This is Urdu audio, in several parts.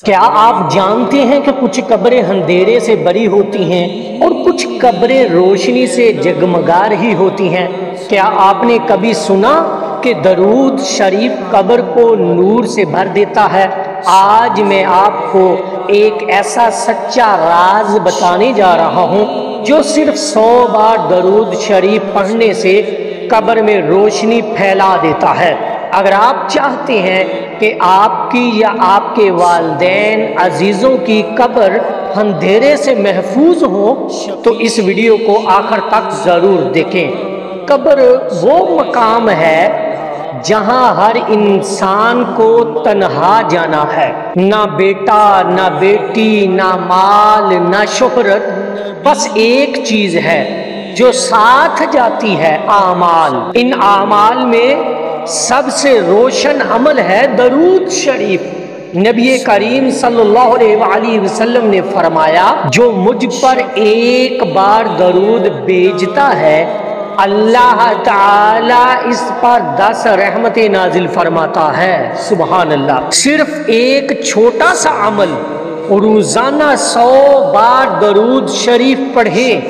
کیا آپ جانتے ہیں کہ کچھ قبریں اندھیرے سے بری ہوتی ہیں اور کچھ قبریں روشنی سے جگمگا رہی ہوتی ہیں؟ کیا آپ نے کبھی سنا کہ درود شریف قبر کو نور سے بھر دیتا ہے؟ آج میں آپ کو ایک ایسا سچا راز بتانے جا رہا ہوں جو صرف 100 بار درود شریف پڑھنے سے قبر میں روشنی پھیلا دیتا ہے۔ اگر آپ چاہتے ہیں کہ آپ کی یا آپ کے والدین عزیزوں کی قبر اندھیرے سے محفوظ ہو تو اس ویڈیو کو آخر تک ضرور دیکھیں۔ قبر وہ مقام ہے جہاں ہر انسان کو تنہا جانا ہے، نہ بیٹا، نہ بیٹی، نہ مال، نہ شہرت، بس ایک چیز ہے جو ساتھ جاتی ہے، اعمال۔ ان اعمال میں سب سے روشن عمل ہے درود شریف۔ نبی کریم صلی اللہ علیہ وآلہ وسلم نے فرمایا، جو مجھ پر ایک بار درود بھیجتا ہے اللہ تعالی اس پر 10 رحمتیں نازل فرماتا ہے۔ سبحان اللہ۔ صرف ایک چھوٹا سا عمل، روزانہ 100 بار درود شریف پڑھیں،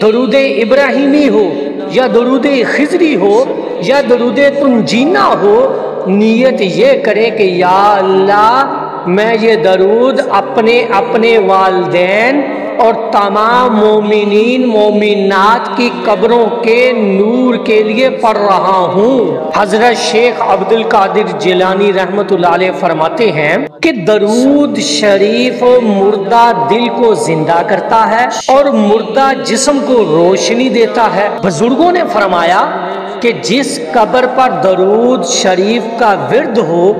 درود ابراہیمی ہو یا درود خضری ہو یا درود تنجینا ہو، نیت یہ کرے کہ یا اللہ میں یہ درود اپنے والدین اور تمام مومنین مومنات کی قبروں کے نور کے لیے پڑھ رہا ہوں۔ حضرت شیخ عبد القادر جیلانی رحمۃ اللہ علیہ فرماتے ہیں کہ درود شریف مردہ دل کو زندہ کرتا ہے اور مردہ جسم کو روشنی دیتا ہے۔ بزرگوں نے فرمایا کہ جس قبر پر درود شریف کا ورد ہو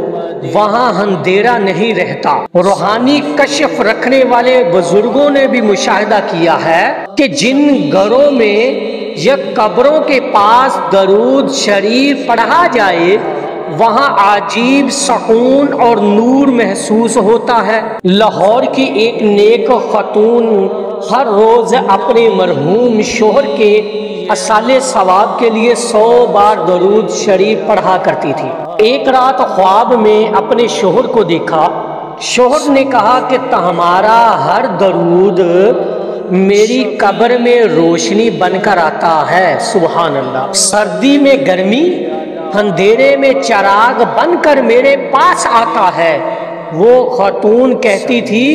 وہاں اندھیرا نہیں رہتا۔ روحانی کشف رکھنے والے بزرگوں نے بھی مشاہدہ کیا ہے کہ جن گھروں میں یا قبروں کے پاس درود شریف پڑھا جائے وہاں عجیب سکون اور نور محسوس ہوتا ہے۔ لاہور کی ایک نیک خاتون ہر روز اپنے مرحوم شوہر کے اصالِ ثواب کے لیے 100 بار درود شریف پڑھا کرتی تھی۔ ایک رات خواب میں اپنے شوہر کو دیکھا۔ شوہر نے کہا کہ تمہارا ہر درود میری قبر میں روشنی بن کر آتا ہے۔ سبحان اللہ۔ سردی میں گرمی، اندھیرے میں چراغ بن کر میرے پاس آتا ہے۔ وہ خاتون کہتی تھی،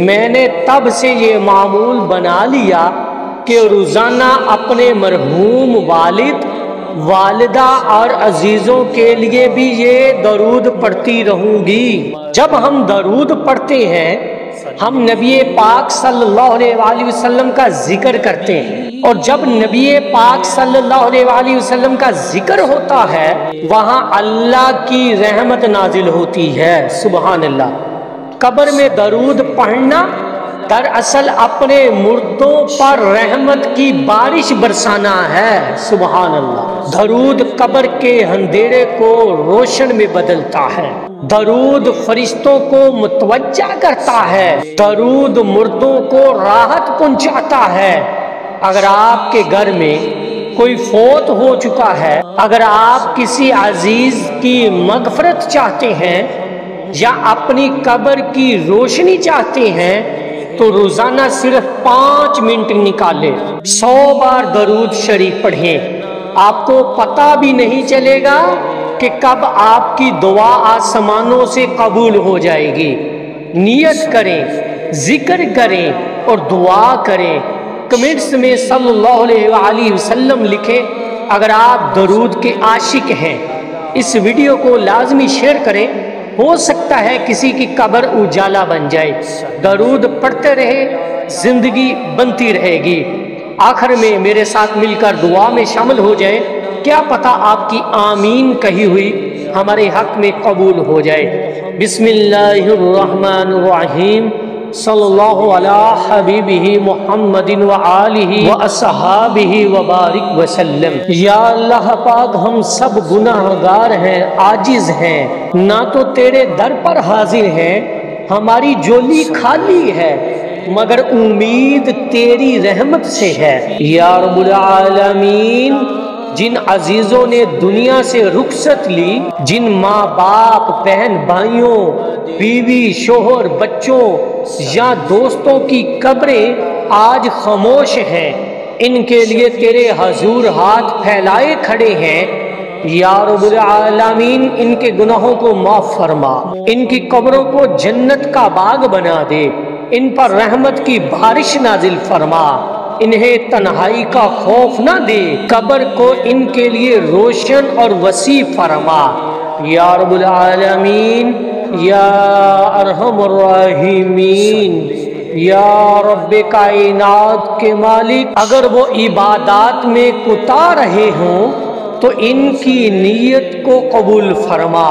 میں نے تب سے یہ معمول بنا لیا کہ روزانہ اپنے مرحوم والد، والدہ اور عزیزوں کے لیے بھی یہ درود پڑھتی رہوں گی۔ جب ہم درود پڑھتے ہیں ہم نبی پاک صلی اللہ علیہ وآلہ وسلم کا ذکر کرتے ہیں، اور جب نبی پاک صلی اللہ علیہ وآلہ وسلم کا ذکر ہوتا ہے وہاں اللہ کی رحمت نازل ہوتی ہے۔ سبحان اللہ۔ قبر میں درود پڑھنا دراصل اپنے مردوں پر رحمت کی بارش برسانا ہے۔ سبحان اللہ۔ درود قبر کے اندھیرے کو روشن میں بدلتا ہے۔ درود فرشتوں کو متوجہ کرتا ہے۔ درود مردوں کو راحت پہنچاتا ہے۔ اگر آپ کے گھر میں کوئی فوت ہو چکا ہے، اگر آپ کسی عزیز کی مغفرت چاہتے ہیں یا اپنی قبر کی روشنی چاہتے ہیں تو روزانہ صرف 5 منٹ نکالیں، 100 بار درود شریف پڑھیں۔ آپ کو پتہ بھی نہیں چلے گا کہ کب آپ کی دعا آسمانوں سے قبول ہو جائے گی۔ نیت کریں، ذکر کریں اور دعا کریں۔ کمنٹس میں صلی اللہ علیہ وآلہ وسلم لکھیں اگر آپ درود کے عاشق ہیں۔ اس ویڈیو کو لازمی شیئر کریں، ہو سکتا ہے کسی کی قبر اجالا بن جائے۔ درود پڑھتے رہے، زندگی بنتی رہے گی۔ آخر میں میرے ساتھ مل کر دعا میں شامل ہو جائیں، کیا پتہ آپ کی آمین کہی ہوئی ہمارے حق میں قبول ہو جائے۔ بسم اللہ الرحمن الرحیم، صلی اللہ علی حبیبہ محمد وآلہ واصحابہ وبارک وسلم۔ یا اللہ پاک، ہم سب گناہ گار ہیں، عاجز ہیں، نہ تو تیرے در پر حاضر ہیں، ہماری جولی خالی ہے مگر امید تیری رحمت سے ہے۔ یا رب العالمین، جن عزیزوں نے دنیا سے رخصت لی، جن ماں باپ، بہن بھائیوں، بیوی شوہر، بچوں یا دوستوں کی قبریں آج خاموش ہیں، ان کے لیے تیرے حضور ہاتھ پھیلائے کھڑے ہیں۔ یا رب العالمین ان کے گناہوں کو معاف فرما، ان کی قبروں کو جنت کا باغ بنا دے، ان پر رحمت کی بارش نازل فرما، انہیں تنہائی کا خوف نہ دے، قبر کو ان کے لیے روشن اور وسیع فرما۔ یا رب العالمین، یا ارحم الراحمین، یا رب کائنات کے مالک، اگر وہ عبادات میں کوتا رہے ہوں تو ان کی نیت کو قبول فرما،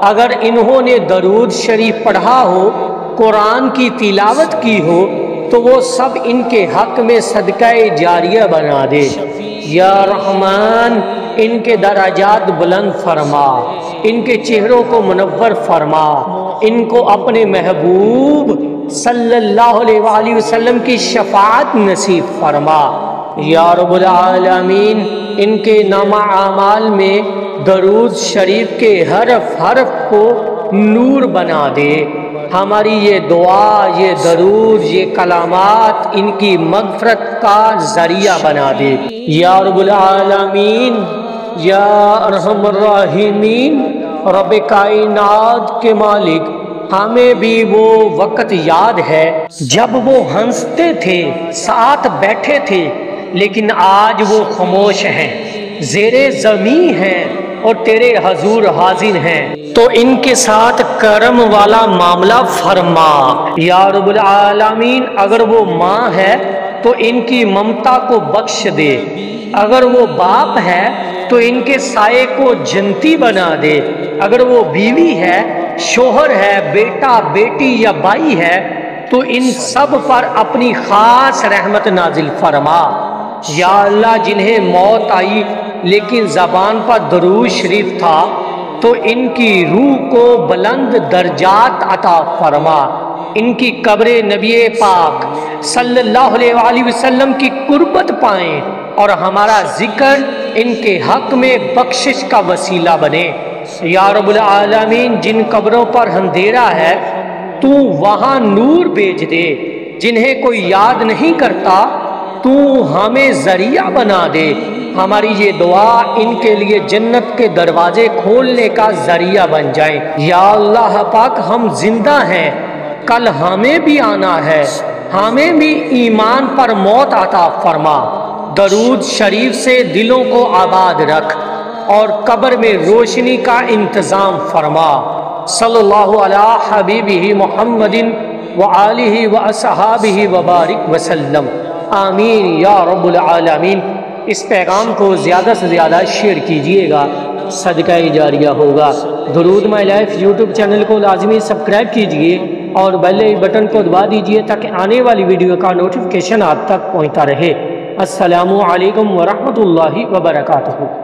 اگر انہوں نے درود شریف پڑھا ہو، قرآن کی تلاوت کی ہو تو وہ سب ان کے حق میں صدقہ جاریہ بنا دے۔ یا رحمان ان کے درجات بلند فرما، ان کے چہروں کو منور فرما، ان کو اپنے محبوب صلی اللہ علیہ وآلہ وسلم کی شفاعت نصیب فرما۔ یا رب العالمین ان کے نامہ اعمال میں درود شریف کے حرف حرف کو نور بنا دے۔ ہماری یہ دعا، یہ درود، یہ کلامات ان کی مغفرت کا ذریعہ بنا دے۔ یا رب العالمین، یا ارحم الراحمین، رب کائنات کے مالک، ہمیں بھی وہ وقت یاد ہے جب وہ ہنستے تھے، ساتھ بیٹھے تھے، لیکن آج وہ خاموش ہیں، زیر زمین ہیں اور تیرے حضور حاضر ہیں، تو ان کے ساتھ کرم والا معاملہ فرما۔ یا رب العالمین اگر وہ ماں ہے تو ان کی ممتا کو بخش دے، اگر وہ باپ ہے تو ان کے سائے کو جنتی بنا دے، اگر وہ بیوی ہے، شوہر ہے، بیٹا بیٹی یا بھائی ہے تو ان سب پر اپنی خاص رحمت نازل فرما۔ یا اللہ جنہیں موت آئی لیکن زبان پر درود شریف تھا تو ان کی روح کو بلند درجات عطا فرما، ان کی قبر نبی پاک صلی اللہ علیہ وآلہ وسلم کی قربت پائیں اور ہمارا ذکر ان کے حق میں بخشش کا وسیلہ بنے۔ یا رب العالمین جن قبروں پر اندھیرا ہے تو وہاں نور بھیج دے، جنہیں کوئی یاد نہیں کرتا تو ہمیں ذریعہ بنا دے۔ ہماری یہ دعا ان کے لیے جنت کے دروازے کھولنے کا ذریعہ بن جائے۔ یا اللہ پاک ہم زندہ ہیں، کل ہمیں بھی آنا ہے، ہمیں بھی ایمان پر موت عطا فرما، درود شریف سے دلوں کو آباد رکھ اور قبر میں روشنی کا انتظام فرما۔ صلی اللہ علی حبیبہ محمد وآلہ واصحابہ وبارک وسلم، آمین یا رب العالمین۔ اس پیغام کو زیادہ سے زیادہ شیئر کیجئے گا، صدقہ جاریہ ہوگا۔ درود مائی لائف یوٹیوب چینل کو لازمی سبسکرائب کیجئے اور بیل بٹن کو دبا دیجئے تاکہ آنے والی ویڈیو کا نوٹیفیکیشن آپ تک پہنچتا رہے۔ السلام علیکم ورحمۃ اللہ وبرکاتہ۔